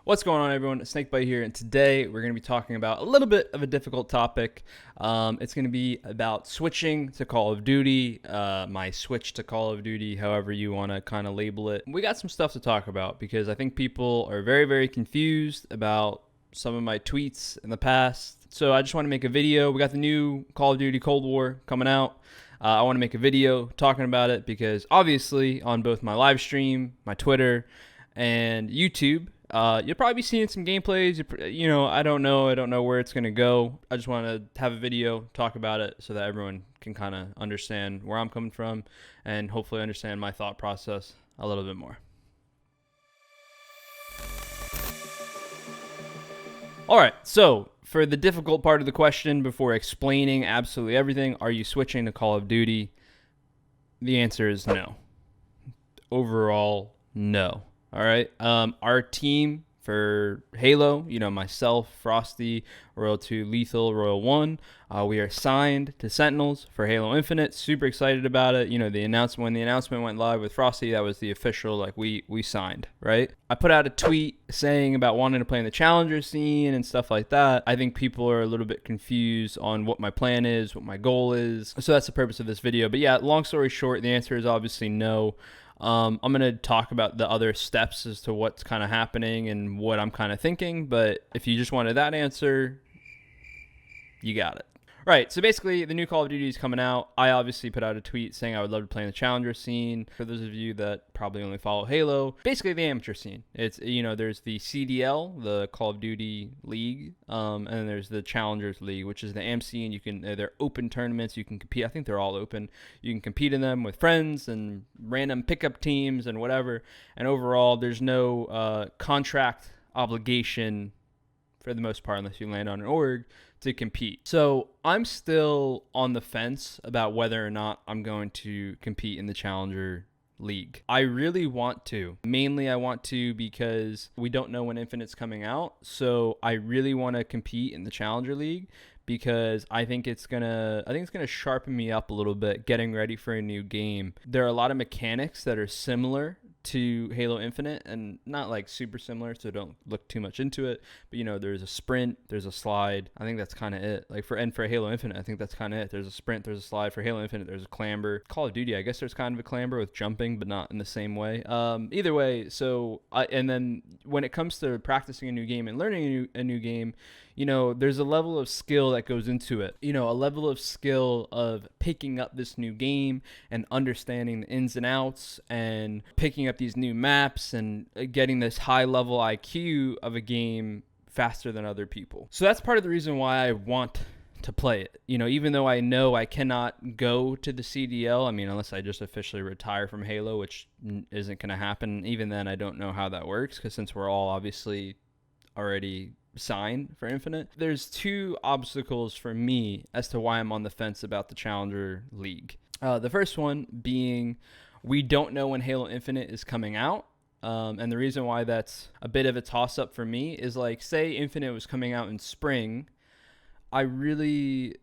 What's going on, everyone? Snakebite here, and today we're going to be talking about a little bit of a difficult topic. It's going to be about switching to Call of Duty, my switch to Call of Duty, however you want to kind of label it. We got some stuff to talk about because I think people are very, very confused about some of my tweets in the past. So I just want to make a video. We got the new Call of Duty Cold War coming out. I want to make a video talking about it because obviously on both my live stream, my Twitter, and YouTube, you'll probably be seeing some gameplays. I don't know where it's going to go. I just want to have a video, talk about it so that everyone can kind of understand where I'm coming from and hopefully understand my thought process a little bit more. All right, so for the difficult part of the question, before explaining absolutely everything, are you switching to Call of Duty? The answer is no. Overall, no. All right. Our team for Halo, myself, Frosty, Royal 2, Lethal, Royal 1, we are signed to Sentinels for Halo Infinite. Super excited about it. When the announcement went live with Frosty, that was the official, we signed, right? I put out a tweet saying about wanting to play in the Challenger scene and stuff like that. I think people are a little bit confused on what my plan is, what my goal is. So that's the purpose of this video. But yeah, long story short, the answer is obviously no. I'm going to talk about the other steps as to what's kind of happening and what I'm kind of thinking. But if you just wanted that answer, you got it. Right, so basically the new Call of Duty is coming out. I obviously put out a tweet saying I would love to play in the Challenger scene. For those of you that probably only follow Halo, basically the amateur scene. It's, there's the CDL, the Call of Duty League, and then there's the Challengers League, which is the AMC, and they're open tournaments. You can compete. I think they're all open. You can compete in them with friends and random pickup teams and whatever. And overall, there's no contract obligation for the most part, unless you land on an org, to compete. So I'm still on the fence about whether or not I'm going to compete in the Challenger League. I really want to. Mainly I want to because we don't know when Infinite's coming out. So I really want to compete in the Challenger League because I think it's gonna sharpen me up a little bit getting ready for a new game. There are a lot of mechanics that are similar to Halo Infinite, and not like super similar, so don't look too much into it. But there's a sprint, there's a slide. I think that's kind of it. For Halo Infinite, I think that's kind of it. There's a sprint, there's a slide. For Halo Infinite, there's a clamber. Call of Duty, I guess there's kind of a clamber with jumping, but not in the same way. Either way, and then when it comes to practicing a new game and learning a new game, there's a level of skill that goes into it. A level of skill of picking up this new game and understanding the ins and outs and picking up these new maps and getting this high level IQ of a game faster than other people. So that's part of the reason why I want to play it. Even though I know I cannot go to the CDL, unless I just officially retire from Halo, which isn't going to happen. Even then, I don't know how that works because since we're all obviously already signed for Infinite, there's two obstacles for me as to why I'm on the fence about the Challenger League. The first one being we don't know when Halo Infinite is coming out. And the reason why that's a bit of a toss-up for me is say Infinite was coming out in spring. I really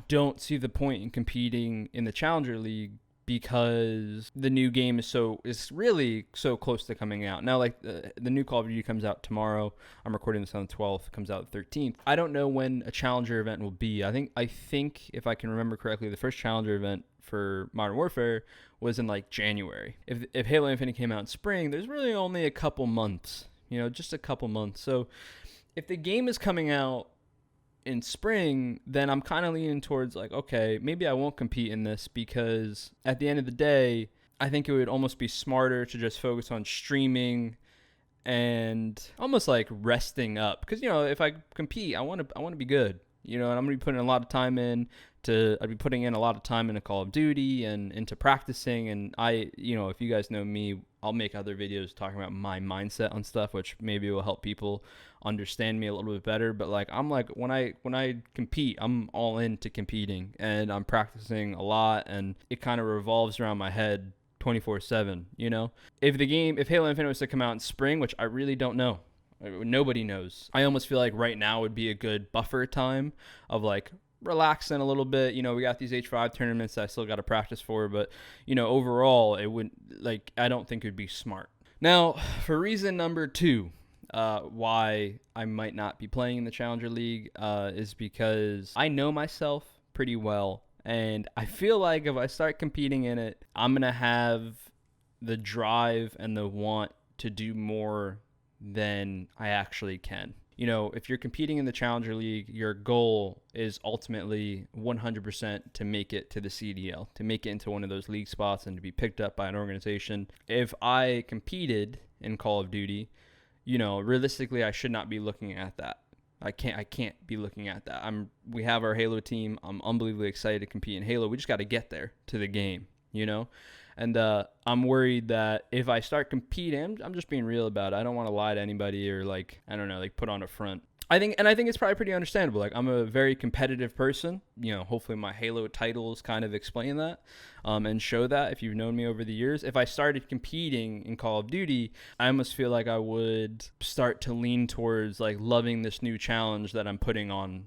don't see the point in competing in the Challenger League because the new game is really so close to coming out. Now, the new Call of Duty comes out tomorrow. I'm recording this on the 12th. Comes out the 13th. I don't know when a Challenger event will be. I think if I can remember correctly, the first Challenger event for Modern Warfare was in January. If Halo Infinite came out in spring, there's really only a couple months. Just a couple months. So if the game is coming out in spring, then I'm kind of leaning towards okay, maybe I won't compete in this because at the end of the day, I think it would almost be smarter to just focus on streaming and almost resting up because if I compete, I want to be good, and I'm gonna be putting a lot of time in I'd be putting in a lot of time into Call of Duty and into practicing. And if you guys know me, I'll make other videos talking about my mindset on stuff, which maybe will help people understand me a little bit better. But when I compete, I'm all into competing and I'm practicing a lot, and it kind of revolves around my head 24/7. If Halo Infinite was to come out in spring, which I really don't know, nobody knows. I almost feel like right now would be a good buffer time of relaxing a little bit. We got these H5 tournaments that I still got to practice for, but overall it wouldn't I don't think it would be smart. Now, for reason number two, why I might not be playing in the Challenger League is because I know myself pretty well. And I feel like if I start competing in it, I'm going to have the drive and the want to do more than I actually can. You know, if you're competing in the Challenger League, your goal is ultimately 100% to make it to the CDL, to make it into one of those league spots and to be picked up by an organization. If I competed in Call of Duty, you know, realistically, I should not be looking at that. I can't be looking at that. We have our Halo team. I'm unbelievably excited to compete in Halo. We just got to get there to the game, you know? And I'm worried that if I start competing, I'm just being real about it. I don't want to lie to anybody or like, I don't know, like put on a front. I think it's probably pretty understandable. Like, I'm a very competitive person. You know, hopefully my Halo titles kind of explain that and show that if you've known me over the years. If I started competing in Call of Duty, I almost feel like I would start to lean towards like loving this new challenge that I'm putting on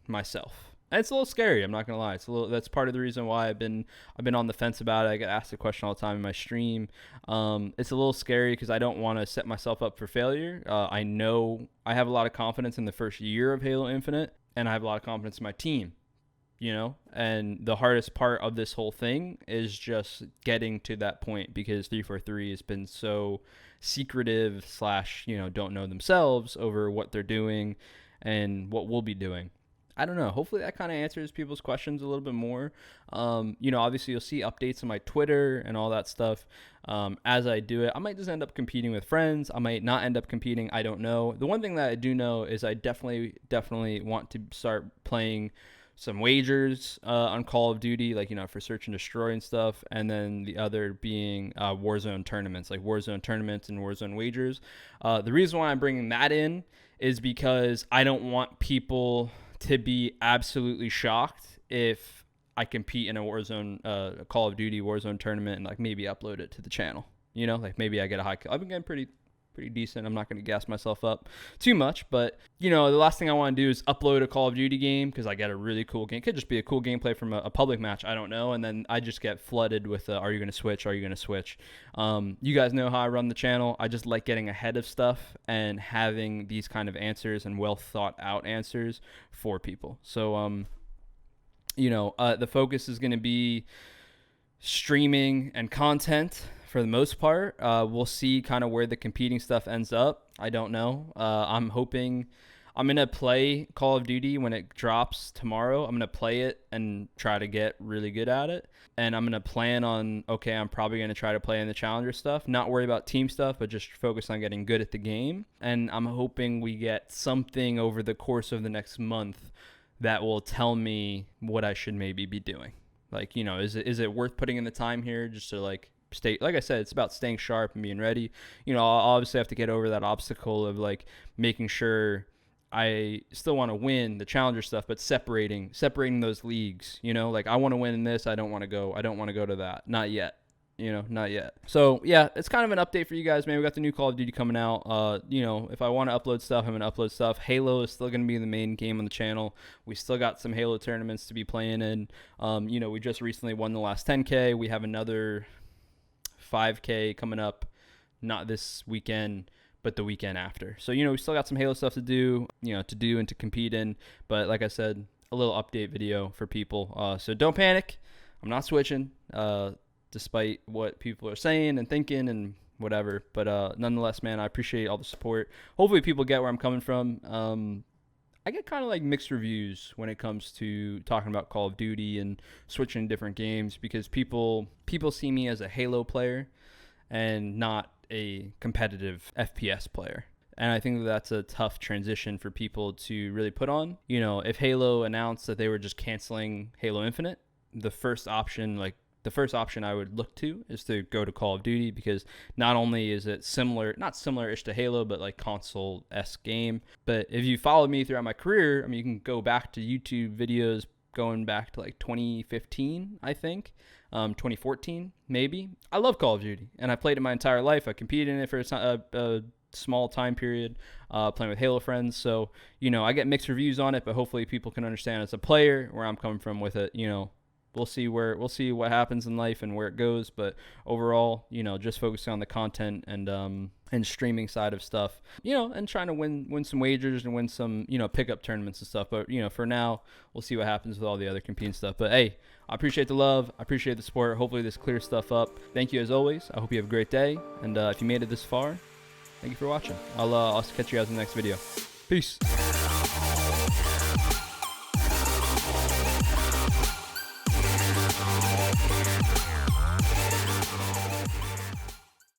myself. And it's a little scary. I'm not gonna lie. That's part of the reason why I've been on the fence about it. I get asked the question all the time in my stream. It's a little scary because I don't want to set myself up for failure. I know I have a lot of confidence in the first year of Halo Infinite, and I have a lot of confidence in my team. You know, and the hardest part of this whole thing is just getting to that point because 343 has been so secretive / you know, don't know themselves over what they're doing and what we'll be doing. I don't know. Hopefully that kind of answers people's questions a little bit more. You know, obviously you'll see updates on my Twitter and all that stuff as I do it. I might just end up competing with friends. I might not end up competing. I don't know. The one thing that I do know is I definitely want to start playing some wagers on Call of Duty, like, you know, for search and destroy and stuff. And then the other being Warzone tournaments, like Warzone tournaments and Warzone wagers. The reason why I'm bringing that in is because I don't want people to be absolutely shocked if I compete in a Warzone, a Call of Duty Warzone tournament and like maybe upload it to the channel. You know, like maybe I get a high kill. I've been getting pretty decent. I'm not going to gas myself up too much, but you know, the last thing I want to do is upload a Call of Duty game because I get a really cool game. It could just be a cool gameplay from a public match. I don't know. And then I just get flooded with, are you going to switch? Are you going to switch? You guys know how I run the channel. I just like getting ahead of stuff and having these kind of answers and well thought out answers for people. So, you know, the focus is going to be streaming and content for the most part. We'll see kind of where the competing stuff ends up. I don't know. I'm hoping I'm going to play Call of Duty when it drops tomorrow. I'm going to play it and try to get really good at it. And I'm going to plan on, okay, I'm probably going to try to play in the Challenger stuff, not worry about team stuff, but just focus on getting good at the game. And I'm hoping we get something over the course of the next month that will tell me what I should maybe be doing. Like, you know, is it worth putting in the time here just to like stay, like I said, it's about staying sharp and being ready. You know, I'll obviously have to get over that obstacle of like making sure I still want to win the Challenger stuff, but separating those leagues, you know, like I want to win in this. I don't want to go to that. Not yet. You know, not yet. So yeah, it's kind of an update for you guys, man. We got the new Call of Duty coming out. You know, if I want to upload stuff, I'm going to upload stuff. Halo is still going to be the main game on the channel. We still got some Halo tournaments to be playing in. You know, we just recently won the last 10K. We have another 5K coming up, not this weekend, but the weekend after. So, you know, we still got some Halo stuff to do, and to compete in. But like I said, a little update video for people. So don't panic. I'm not switching. Despite what people are saying and thinking and whatever. But nonetheless, man, I appreciate all the support. Hopefully people get where I'm coming from. I get kind of like mixed reviews when it comes to talking about Call of Duty and switching different games because people see me as a Halo player and not a competitive FPS player. And I think that's a tough transition for people to really put on. You know, if Halo announced that they were just canceling Halo Infinite, the first option I would look to is to go to Call of Duty because not only is it not similar-ish to Halo, but like console-esque game. But if you followed me throughout my career, I mean, you can go back to YouTube videos going back to like 2015, I think, 2014, maybe. I love Call of Duty, and I played it my entire life. I competed in it for a small time period, playing with Halo friends. So, you know, I get mixed reviews on it, but hopefully people can understand as a player where I'm coming from with it, you know. We'll see what happens in life and where it goes, but overall, you know, just focusing on the content and and streaming side of stuff, and trying to win some wagers and win some, pickup tournaments and stuff. But, for now, we'll see what happens with all the other competing stuff. But, hey, I appreciate the love. I appreciate the support. Hopefully this clears stuff up. Thank you as always. I hope you have a great day. And if you made it this far, thank you for watching. I'll catch you guys in the next video. Peace.